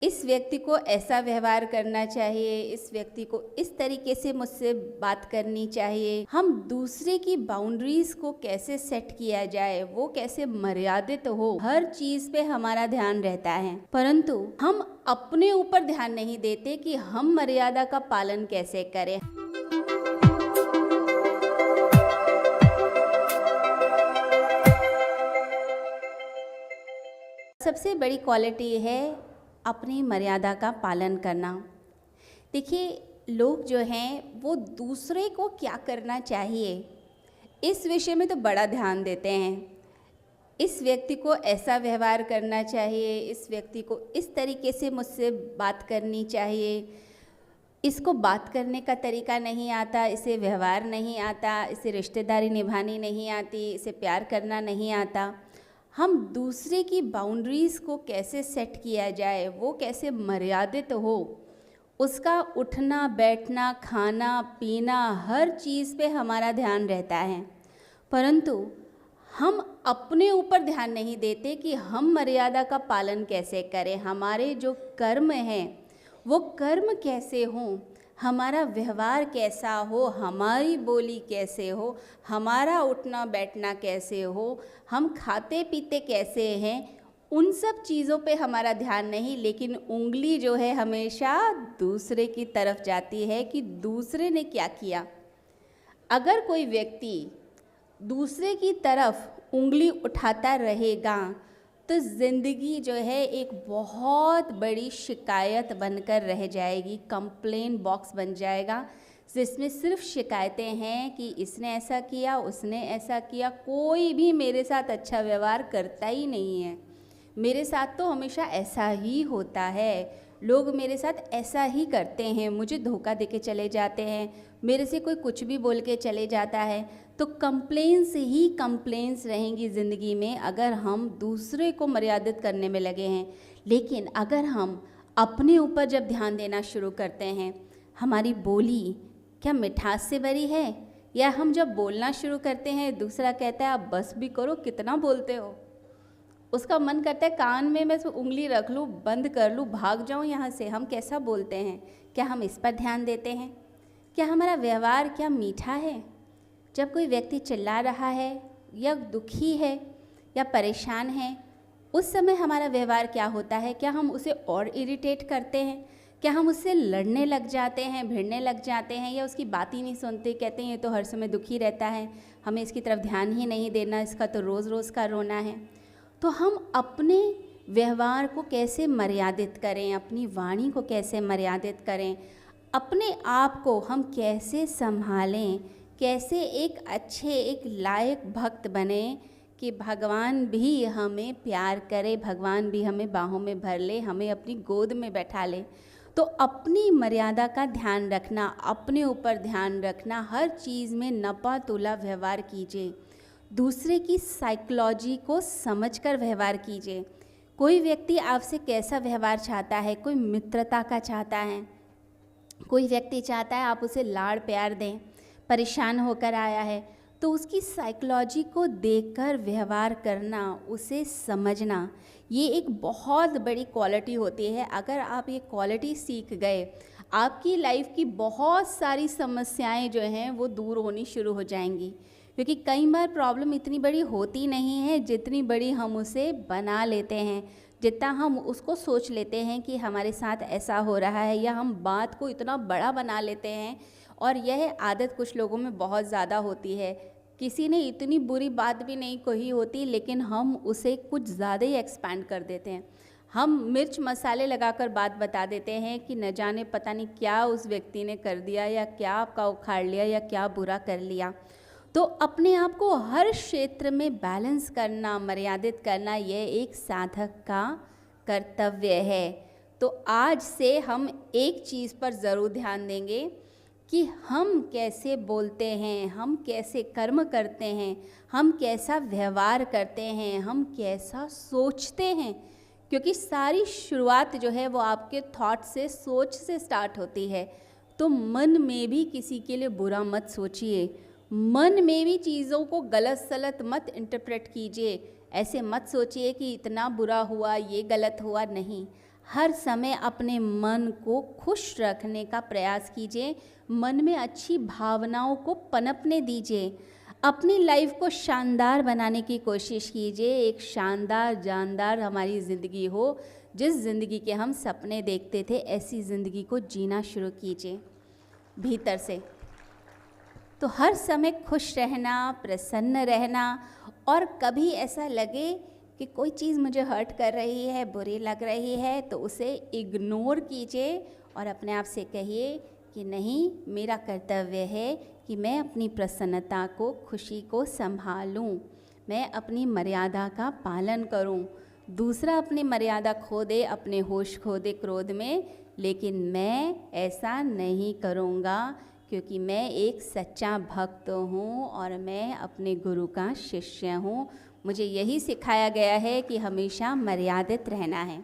इस व्यक्ति को ऐसा व्यवहार करना चाहिए, इस व्यक्ति को इस तरीके से मुझसे बात करनी चाहिए। हम दूसरे की बाउंड्रीज को कैसे सेट किया जाए, वो कैसे मर्यादित हो, हर चीज पे हमारा ध्यान रहता है, परंतु हम अपने ऊपर ध्यान नहीं देते कि हम मर्यादा का पालन कैसे करें। सबसे बड़ी क्वालिटी है अपनी मर्यादा का पालन करना। देखिए, लोग जो हैं वो दूसरे को क्या करना चाहिए इस विषय में तो बड़ा ध्यान देते हैं। इस व्यक्ति को ऐसा व्यवहार करना चाहिए, इस व्यक्ति को इस तरीके से मुझसे बात करनी चाहिए, इसको बात करने का तरीका नहीं आता, इसे व्यवहार नहीं आता, इसे रिश्तेदारी निभानी नहीं आती, इसे प्यार करना नहीं आता। हम दूसरे की बाउंड्रीज़ को कैसे सेट किया जाए, वो कैसे मर्यादित हो, उसका उठना बैठना खाना पीना हर चीज़ पे हमारा ध्यान रहता है, परंतु हम अपने ऊपर ध्यान नहीं देते कि हम मर्यादा का पालन कैसे करें। हमारे जो कर्म हैं वो कर्म कैसे हों, हमारा व्यवहार कैसा हो, हमारी बोली कैसे हो, हमारा उठना बैठना कैसे हो, हम खाते पीते कैसे हैं, उन सब चीज़ों पे हमारा ध्यान नहीं, लेकिन उंगली जो है हमेशा दूसरे की तरफ जाती है कि दूसरे ने क्या किया। अगर कोई व्यक्ति दूसरे की तरफ उंगली उठाता रहेगा तो ज़िंदगी जो है एक बहुत बड़ी शिकायत बनकर रह जाएगी, कंप्लेन बॉक्स बन जाएगा जिसमें सिर्फ शिकायतें हैं कि इसने ऐसा किया, उसने ऐसा किया, कोई भी मेरे साथ अच्छा व्यवहार करता ही नहीं है, मेरे साथ तो हमेशा ऐसा ही होता है, लोग मेरे साथ ऐसा ही करते हैं, मुझे धोखा देके चले जाते हैं, मेरे से कोई कुछ भी बोल के चले जाता है। तो कंप्लेंट्स ही कंप्लेंट्स रहेंगी ज़िंदगी में अगर हम दूसरे को मर्यादित करने में लगे हैं। लेकिन अगर हम अपने ऊपर जब ध्यान देना शुरू करते हैं, हमारी बोली क्या मिठास से भरी है, या हम जब बोलना शुरू करते हैं दूसरा कहता है आप बस भी करो, कितना बोलते हो, उसका मन करता है कान में मैं उंगली रख लूँ, बंद कर लूँ, भाग जाऊँ यहाँ से। हम कैसा बोलते हैं, क्या हम इस पर ध्यान देते हैं? क्या हमारा व्यवहार क्या मीठा है? जब कोई व्यक्ति चिल्ला रहा है या दुखी है या परेशान है, उस समय हमारा व्यवहार क्या होता है? क्या हम उसे और इरिटेट करते हैं? क्या हम उससे लड़ने लग जाते हैं, भिड़ने लग जाते हैं, या उसकी बात ही नहीं सुनते, कहते हैं ये तो हर समय दुखी रहता है, हमें इसकी तरफ ध्यान ही नहीं देना, इसका तो रोज़ रोज़ का रोना है। तो हम अपने व्यवहार को कैसे मर्यादित करें, अपनी वाणी को कैसे मर्यादित करें, अपने आप को हम कैसे संभालें, कैसे एक अच्छे एक लायक भक्त बने कि भगवान भी हमें प्यार करे, भगवान भी हमें बाहों में भर ले, हमें अपनी गोद में बैठा ले। तो अपनी मर्यादा का ध्यान रखना, अपने ऊपर ध्यान रखना, हर चीज़ में नपा तुला व्यवहार कीजिए, दूसरे की साइकोलॉजी को समझकर व्यवहार कीजिए। कोई व्यक्ति आपसे कैसा व्यवहार चाहता है, कोई मित्रता का चाहता है, कोई व्यक्ति चाहता है आप उसे लाड़ प्यार दें, परेशान होकर आया है, तो उसकी साइकोलॉजी को देखकर व्यवहार करना, उसे समझना, ये एक बहुत बड़ी क्वालिटी होती है। अगर आप ये क्वालिटी सीख गए, आपकी लाइफ की बहुत सारी समस्याएं जो हैं वो दूर होनी शुरू हो जाएंगी, क्योंकि कई बार प्रॉब्लम इतनी बड़ी होती नहीं है जितनी बड़ी हम उसे बना लेते हैं, जितना हम उसको सोच लेते हैं कि हमारे साथ ऐसा हो रहा है, या हम बात को इतना बड़ा बना लेते हैं। और यह आदत कुछ लोगों में बहुत ज़्यादा होती है, किसी ने इतनी बुरी बात भी नहीं कही होती लेकिन हम उसे कुछ ज़्यादा ही एक्सपैंड कर देते हैं। हम मिर्च मसाले लगाकर बात बता देते हैं कि न जाने पता नहीं क्या उस व्यक्ति ने कर दिया, या क्या आपका उखाड़ लिया, या क्या बुरा कर लिया। तो अपने आप को हर क्षेत्र में बैलेंस करना, मर्यादित करना, यह एक साधक का कर्तव्य है। तो आज से हम एक चीज़ पर ज़रूर ध्यान देंगे कि हम कैसे बोलते हैं, हम कैसे कर्म करते हैं, हम कैसा व्यवहार करते हैं, हम कैसा सोचते हैं, क्योंकि सारी शुरुआत जो है वो आपके थॉट से, सोच से स्टार्ट होती है। तो मन में भी किसी के लिए बुरा मत सोचिए, मन में भी चीज़ों को गलत सलत मत इंटरप्रेट कीजिए। ऐसे मत सोचिए कि इतना बुरा हुआ, ये गलत हुआ, नहीं। हर समय अपने मन को खुश रखने का प्रयास कीजिए, मन में अच्छी भावनाओं को पनपने दीजिए, अपनी लाइफ को शानदार बनाने की कोशिश कीजिए। एक शानदार जानदार हमारी ज़िंदगी हो, जिस ज़िंदगी के हम सपने देखते थे, ऐसी ज़िंदगी को जीना शुरू कीजिए भीतर से। तो हर समय खुश रहना, प्रसन्न रहना, और कभी ऐसा लगे कि कोई चीज़ मुझे हर्ट कर रही है, बुरी लग रही है, तो उसे इग्नोर कीजिए और अपने आप से कहिए कि नहीं, मेरा कर्तव्य है कि मैं अपनी प्रसन्नता को, खुशी को संभालूं, मैं अपनी मर्यादा का पालन करूं। दूसरा अपनी मर्यादा खो दे, अपने होश खो दे क्रोध में, लेकिन मैं ऐसा नहीं करूँगा, क्योंकि मैं एक सच्चा भक्त हूँ और मैं अपने गुरु का शिष्य हूँ। मुझे यही सिखाया गया है कि हमेशा मर्यादित रहना है।